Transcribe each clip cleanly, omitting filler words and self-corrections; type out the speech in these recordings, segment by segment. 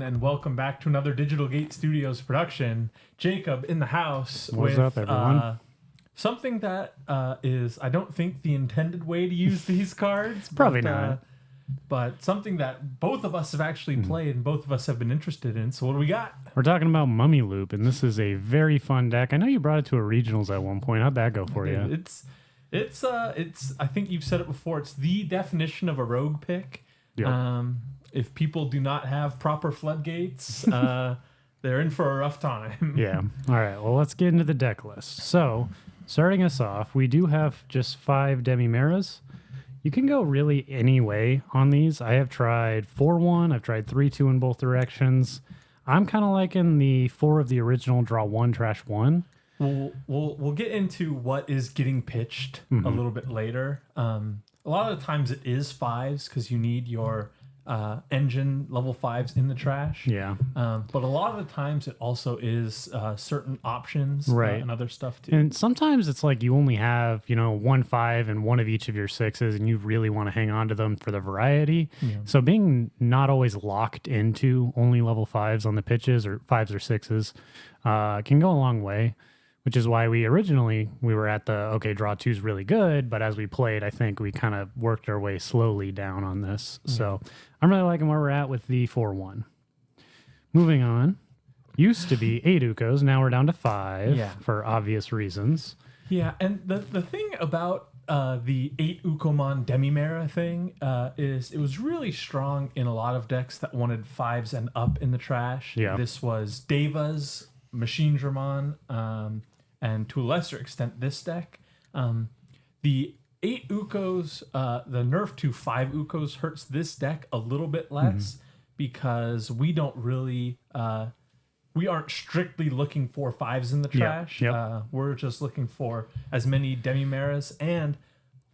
everyone, and welcome back to another Digital Gate Studios production. Jacob in the house. What's up, everyone? Something that is, I don't think, the intended way to use these cards. Probably not. But something that both of us have actually played and both of us have been interested in. So what do we got? We're talking about Mummy Loop, and this is a very fun deck. I know you brought it to a regionals at one point. How'd that go for you? It's I think you've said it before. It's the definition of a rogue pick. Yep. If people do not have proper floodgates, they're in for a rough time. Yeah. All right. Well, let's get into the deck list. So, starting us off, we do have just 5 Demimeras. You can go really any way on these. I have tried 4-1. I've tried 3-2 in both directions. I'm kind of liking the 4 of the original, draw 1, trash 1. We'll get into what is getting pitched a little bit later. A lot of the times it is 5s because you need your engine level 5s in the trash. Yeah. But a lot of the times it also is certain options and other stuff too. And sometimes it's like you only have, 1 5 and one of each of your 6s, and you really want to hang on to them for the variety. Yeah. So being not always locked into only level 5s on the pitches or 5s or 6s can go a long way. Which is why we were at the, draw 2 is really good, but as we played, I think we kind of worked our way slowly down on this. So I'm really liking where we're at with the 4-1. Moving on, used to be 8 Ukos, now we're down to 5 for obvious reasons. Yeah, and the thing about the 8 Ukomon Demimera thing is it was really strong in a lot of decks that wanted 5s and up in the trash. Yeah. This was Devas, Machine Dramon, and to a lesser extent this deck. The 8 Ukos, the nerf to 5 Ukos hurts this deck a little bit less because we don't really we aren't strictly looking for 5s in the trash. Yep. We're just looking for as many Demimeras and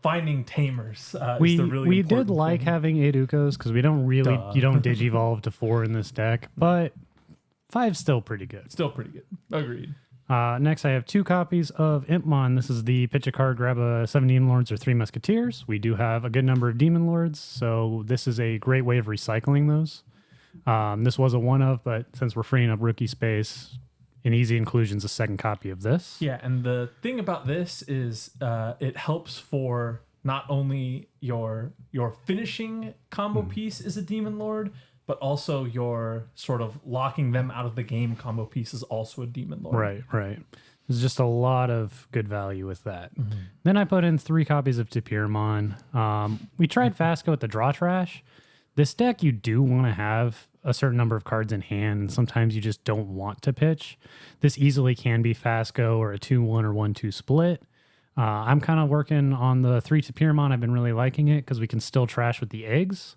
finding Tamers. We did like having 8 Ukos because we don't really you don't digivolve to 4 in this deck, but 5's still pretty good. Still pretty good. Agreed. Next, I have 2 copies of Impmon. This is the pitch a card, grab a 7 Demon Lords or 3 Musketeers. We do have a good number of Demon Lords, so this is a great way of recycling those. This was a one-of, but since we're freeing up rookie space, an easy inclusion is a second copy of this. Yeah, and the thing about this is it helps for not only your finishing combo piece is a Demon Lord, but also your sort of locking them out of the game combo piece is also a Demon Lord. Right. There's just a lot of good value with that. Then I put in 3 copies of Tapirmon. We tried Fasco at the draw trash. This deck, you do want to have a certain number of cards in hand, and sometimes you just don't want to pitch. This easily can be Fasco or a 2-1 or 1-2 split. I'm kind of working on the 3 Tapirmon. I've been really liking it because we can still trash with the eggs.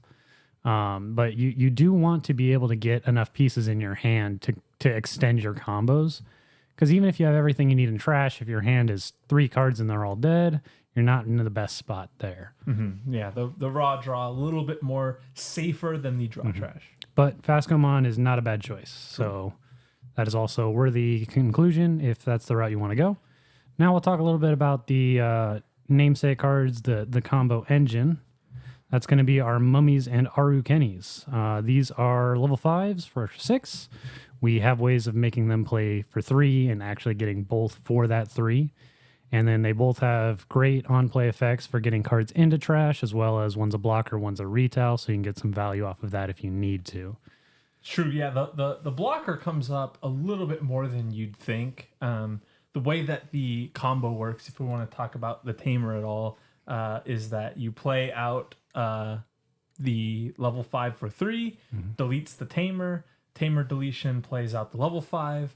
But you do want to be able to get enough pieces in your hand to extend your combos. Because even if you have everything you need in trash, if your hand is 3 cards and they're all dead, you're not in the best spot there. Yeah, the raw draw a little bit more safer than the draw trash. But Fascomon is not a bad choice. So that is also a worthy conclusion if that's the route you want to go. Now we'll talk a little bit about the namesake cards, the combo engine. That's going to be our Mummies and Arukenimons. These are level 5s for 6. We have ways of making them play for 3 and actually getting both for that 3. And then they both have great on-play effects for getting cards into trash, as well as one's a blocker, one's a retail, so you can get some value off of that if you need to. True, yeah. The blocker comes up a little bit more than you'd think. The way that the combo works, if we want to talk about the Tamer at all, is that you play out the level 5 for 3, deletes the Tamer deletion plays out the level 5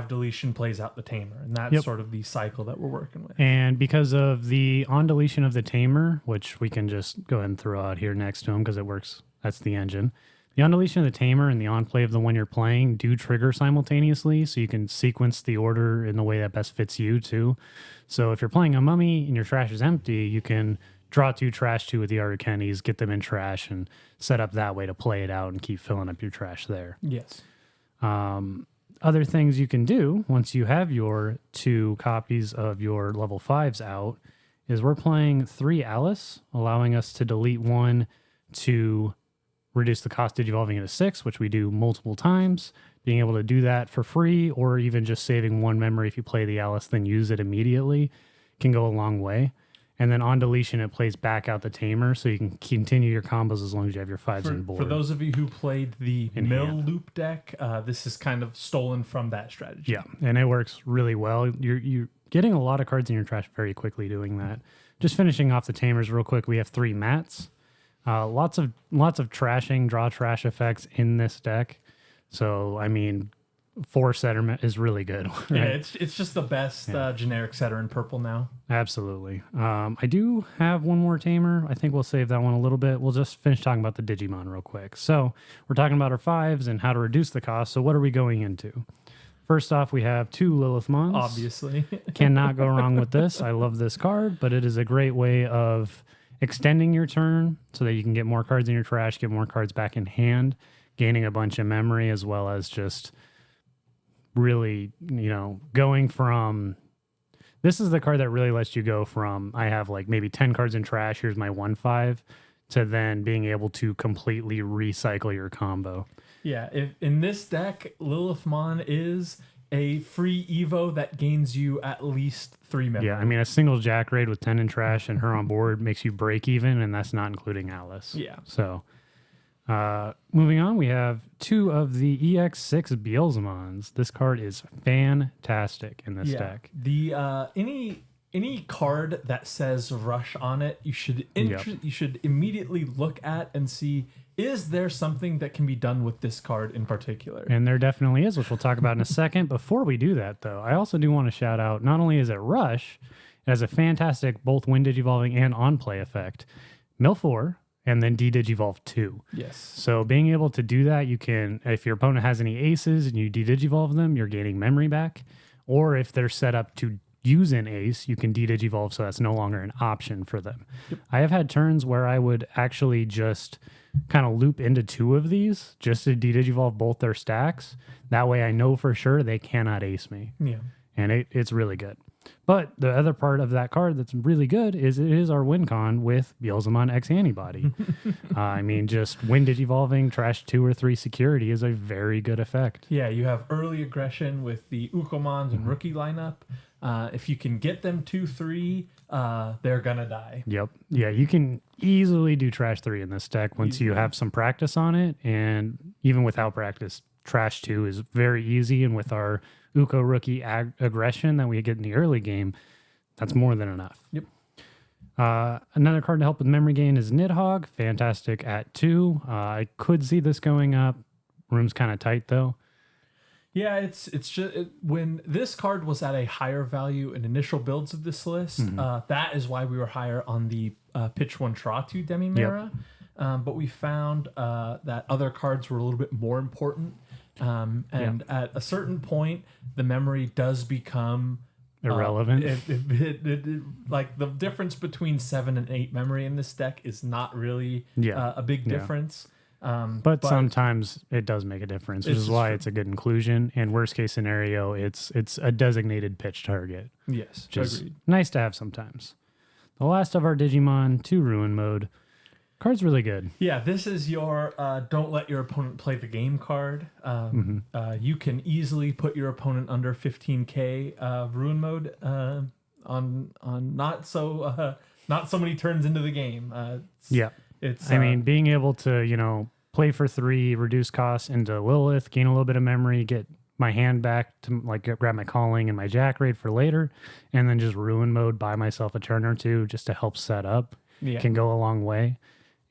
deletion plays out the Tamer, and that's sort of the cycle that we're working with. And because of the on deletion of the Tamer, which we can just go ahead and throw out here next to him because it works, that's the engine. The on deletion of the Tamer and the on play of the one you're playing do trigger simultaneously, so you can sequence the order in the way that best fits you too. So if you're playing a Mummy and your trash is empty, you can draw 2, trash 2 with the Arukenimons, get them in trash, and set up that way to play it out and keep filling up your trash there. Yes. Other things you can do once you have your 2 copies of your level 5s out is we're playing 3 Alice, allowing us to delete 1 to reduce the cost digivolving into 6, which we do multiple times. Being able to do that for free, or even just saving one memory if you play the Alice, then use it immediately, can go a long way. And then on deletion, it plays back out the Tamer, so you can continue your combos as long as you have your 5s on board. For those of you who played the mill loop deck, this is kind of stolen from that strategy. Yeah, and it works really well. You're getting a lot of cards in your trash very quickly doing that. Just finishing off the Tamers real quick, we have 3 mats. Lots of trashing, draw trash effects in this deck. So, I mean, 4 setter is really good. Right? Yeah, it's just the best generic setter in purple now. Absolutely. I do have one more Tamer. I think we'll save that one a little bit. We'll just finish talking about the Digimon real quick. So, we're talking about our 5s and how to reduce the cost. So, what are we going into? First off, we have 2 Lilithmons. Obviously. Cannot go wrong with this. I love this card, but it is a great way of extending your turn so that you can get more cards in your trash, get more cards back in hand, gaining a bunch of memory, as well as just really, going from... This is the card that really lets you go from, I have like maybe 10 cards in trash, here's my 1/5, to then being able to completely recycle your combo. Yeah, if in this deck, Lilithmon is a free Evo that gains you at least 3 memory. Yeah, I mean, a single Jack raid with 10 in trash and her on board makes you break even, and that's not including Alice. Yeah. So, moving on, we have 2 of the EX6 Beelzemons. This card is fantastic in this deck. The any card that says Rush on it, you should you should immediately look at and see, is there something that can be done with this card in particular? And there definitely is, which we'll talk about in a second. Before we do that, though, I also do want to shout out, not only is it Rush, it has a fantastic both win digivolving and on-play effect. Mill 4, and then D-Digivolve 2. Yes. So being able to do that, you can, if your opponent has any aces and you D-Digivolve them, you're gaining memory back. Or if they're set up to use an ace, you can D-Digivolve, so that's no longer an option for them. Yep. I have had turns where I would actually just kind of loop into 2 of these just to D-Digivolve both their stacks. That way I know for sure they cannot ace me. Yeah. And it's really good. But the other part of that card that's really good is it is our win con with Beelzemon X Antibody. I mean, just win digivolving, trash 2 or 3 security is a very good effect. Yeah, you have early aggression with the Ukomons and rookie lineup. If you can get them 2-3, they're gonna die. Yep. Yeah, you can easily do trash 3 in this deck once you have some practice on it. And even without practice, trash 2 is very easy. And with our Uko rookie aggression that we get in the early game, that's more than enough. Yep. Another card to help with memory gain is Nidhogg. Fantastic at 2. I could see this going up. Room's kind of tight though. Yeah, it's just when this card was at a higher value in initial builds of this list, that is why we were higher on the pitch 1 draw 2 Demi-Mera. Yep. But we found that other cards were a little bit more important. And at a certain point, the memory does become irrelevant. Like the difference between 7 and 8 memory in this deck is not really a big difference. But sometimes it does make a difference, which is why it's a good inclusion. And worst case scenario, it's a designated pitch target. Yes, which is nice to have sometimes. The last of our Digimon, 2 Ruin Mode. Card's really good. Yeah, this is your don't let your opponent play the game card. You can easily put your opponent under 15k Ruin Mode on not so many turns into the game. I mean, being able to play for 3, reduce costs into Lilith, gain a little bit of memory, get my hand back to grab my calling and my Jack raid for later, and then just Ruin Mode by myself a turn or 2 just to help set up can go a long way.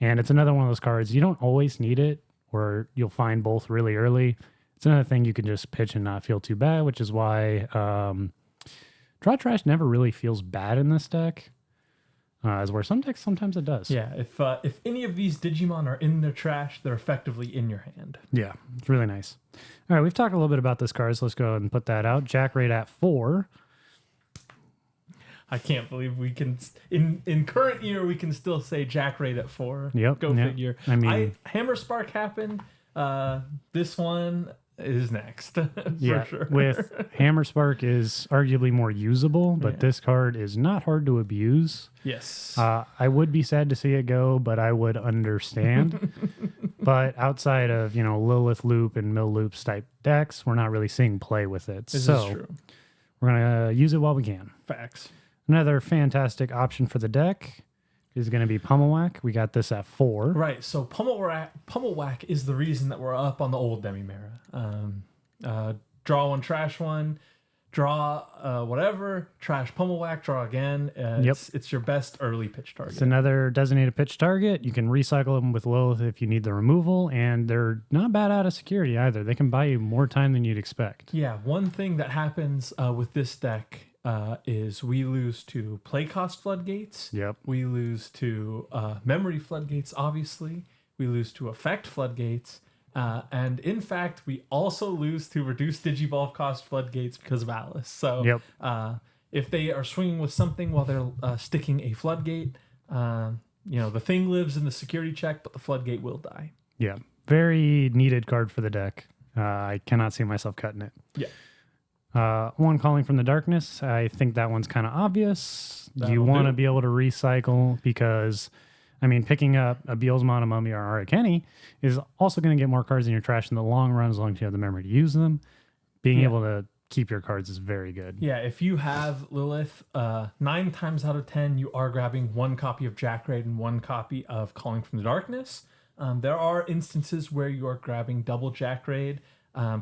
And it's another one of those cards, you don't always need it, or you'll find both really early. It's another thing you can just pitch and not feel too bad, which is why Draw Trash never really feels bad in this deck. As where some decks, sometimes it does. Yeah, if any of these Digimon are in their trash, they're effectively in your hand. Yeah, it's really nice. All right, we've talked a little bit about this card, so let's go ahead and put that out. Jack raid at 4. I can't believe we can in current year we can still say Jack raid at 4. Yep. Go figure. I mean, Hammer Spark happened. This one is next. For sure. With Hammer Spark is arguably more usable, but this card is not hard to abuse. Yes. I would be sad to see it go, but I would understand. But outside of, Lilith Loop and Mill Loops type decks, we're not really seeing play with it. This is true. We're going to use it while we can. Facts. Another fantastic option for the deck is going to be Pummel Whack. We got this at 4. Right. So Pummel Whack is the reason that we're up on the old Demimera. Draw one, trash one. Draw whatever, trash Pummel Whack, draw again. It's your best early pitch target. It's another designated pitch target. You can recycle them with Lilith if you need the removal, and they're not bad out of security either. They can buy you more time than you'd expect. Yeah, one thing that happens with this deck is we lose to play cost floodgates. Yep. We lose to memory floodgates, obviously. We lose to effect floodgates. And in fact, we also lose to reduced Digivolve cost floodgates because of Alice. So if they are swinging with something while they're sticking a floodgate, the thing lives in the security check, but the floodgate will die. Yeah. Very needed card for the deck. I cannot see myself cutting it. Yeah. One Calling from the Darkness. I think that one's kind of obvious. You want to be able to recycle because... picking up a Beelzemon, a Mummy, or Arukenimon is also going to get more cards in your trash in the long run as long as you have the memory to use them. Being able to keep your cards is very good. Yeah, if you have Lilith, 9 times out of 10, you are grabbing 1 copy of Jackraid and 1 copy of Calling from the Darkness. There are instances where you are grabbing double Jackraid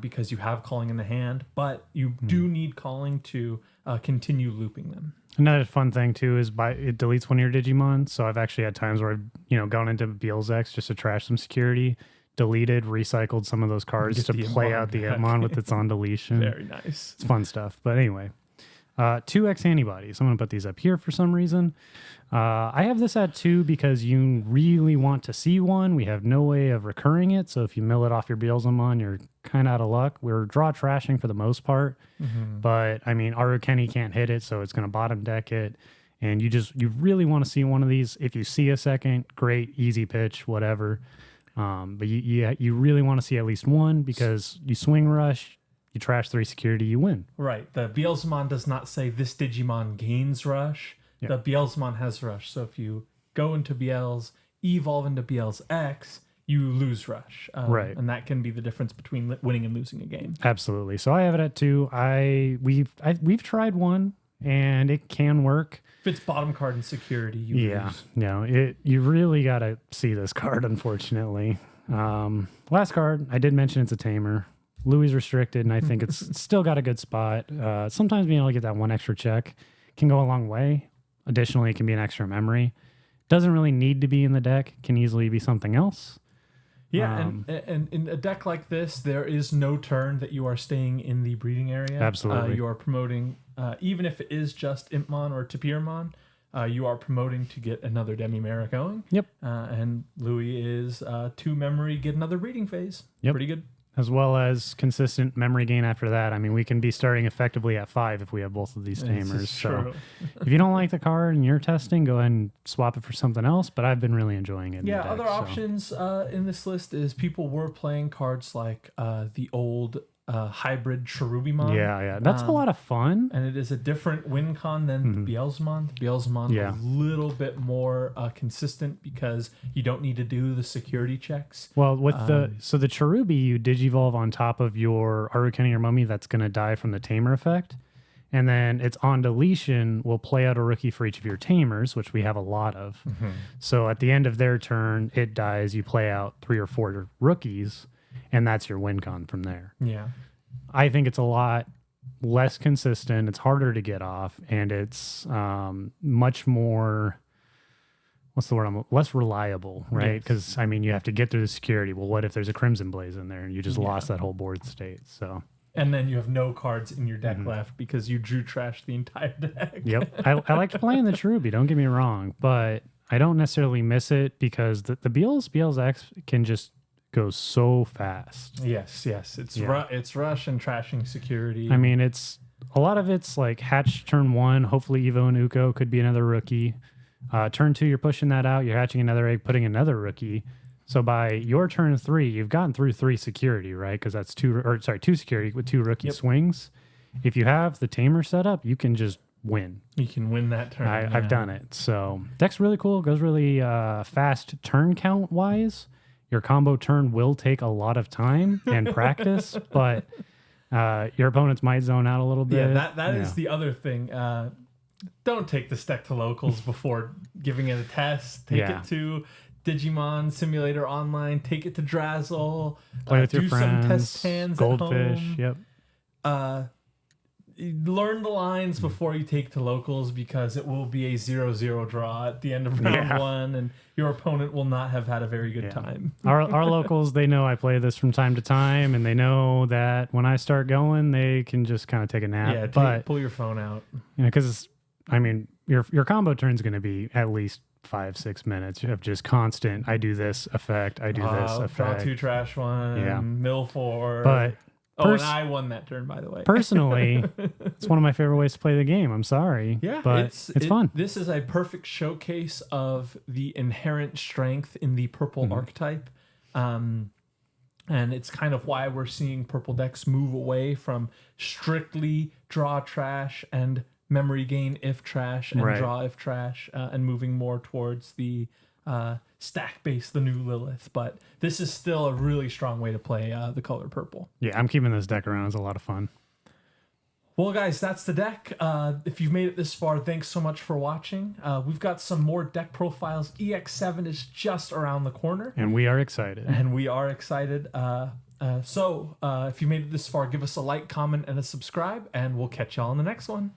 because you have Calling in the hand, but you do need Calling to continue looping them. Another fun thing too is it deletes one of your Digimon. So I've actually had times where I've gone into Beelzex just to trash some security, deleted, recycled some of those cards to play out the Antmon with its on deletion. Very nice. It's fun stuff. But anyway, 2x Antibodies. I'm going to put these up here for some reason. I have this at 2 because you really want to see one. We have no way of recurring it. So if you mill it off your Beelzemon, you're kind of out of luck. We're draw trashing for the most part. But Arukenimon can't hit it, so it's going to bottom deck it. And you really want to see one of these. If you see a second, great, easy pitch, whatever. But you really want to see at least one because you swing rush, you trash 3 security, you win. Right. The Beelzemon does not say this Digimon gains rush. Yeah. The Beelzemon has rush. So if you go into Beelz, evolve into Beelz X, you lose rush. Right. And that can be the difference between winning and losing a game. Absolutely. So I have it at 2. We've tried one and it can work. If it's bottom card and security, you lose. No, you really got to see this card, unfortunately. Last card, I did mention it's a Tamer. Louis restricted, and I think it's still got a good spot. Sometimes being able to get that one extra check can go a long way. Additionally, it can be an extra memory. Doesn't really need to be in the deck. Can easily be something else. Yeah, and in a deck like this, there is no turn that you are staying in the breeding area. Absolutely. You are promoting, even if it is just Impmon or Tapirmon, you are promoting to get another Demimera going. Yep. And Louis is 2 memory, get another breeding phase. Yep. Pretty good. As well as consistent memory gain after that. We can be starting effectively at 5 if we have both of these Tamers. So if you don't like the card and you're testing, go ahead and swap it for something else. But I've been really enjoying it. Yeah, other options in this list is people were playing cards like the old hybrid Cherubimon. Yeah. That's a lot of fun. And it is a different win con than the Beelzemon. The Beelzemon a little bit more consistent because you don't need to do the security checks. Well, with the Cherubi, you Digivolve on top of your Arukenimon or Mummy that's going to die from the Tamer effect. And then it's on deletion will play out a rookie for each of your Tamers, which we have a lot of. So at the end of their turn, it dies. You play out 3 or 4 rookies. And that's your win con from there. Yeah. I think it's a lot less consistent. It's harder to get off. And it's much more, less reliable, right? Because, you have to get through the security. Well, what if there's a Crimson Blaze in there and you just lost that whole board state? So. And then you have no cards in your deck left because you drew trash the entire deck. Yep. I liked playing the Cherubi, don't get me wrong. But I don't necessarily miss it because the Beelz X can just go so fast. Yes. It's rush and trashing security. It's a lot of it's like hatch turn 1. Hopefully Evo and Uko could be another rookie. Turn 2, you're pushing that out. You're hatching another egg, putting another rookie. So by your turn 3, you've gotten through 3 security, right? Because that's 2 security with 2 rookie swings. If you have the Tamer set up, you can just win. You can win that turn. I've done it. So deck's really cool. Goes really fast turn count wise. Your combo turn will take a lot of time and practice, but your opponents might zone out a little bit. Yeah, that is the other thing. Don't take this deck to locals before giving it a test. Take it to Digimon Simulator Online. Take it to Drazzle. Play with your do friends. some test hands Goldfish. at home. Yep. Learn the lines before you take to locals, because it will be a 0-0 draw at the end of round 1, and your opponent will not have had a very good time. Our locals, they know I play this from time to time, and they know that when I start going, they can just kind of take a nap. Yeah, pull your phone out. Because I mean, your combo turn is going to be at least 5-6 minutes of just constant. I do this effect. I do this effect. Draw 2, trash 1. Mill 4. But and I won that turn, by the way. Personally, it's one of my favorite ways to play the game. I'm sorry. Yeah, but it's fun. This is a perfect showcase of the inherent strength in the purple archetype. And it's kind of why we're seeing purple decks move away from strictly draw trash and memory gain if trash and draw if trash, and moving more towards the stack base, the new Lilith. But this is still a really strong way to play the color purple. Yeah, I'm keeping this deck around. It's a lot of fun. Well, guys, that's the deck. If you've made it this far, thanks so much for watching. We've got some more deck profiles. EX7 is just around the corner. And we are excited. So if you made it this far, give us a like, comment, and a subscribe, and we'll catch y'all in the next one.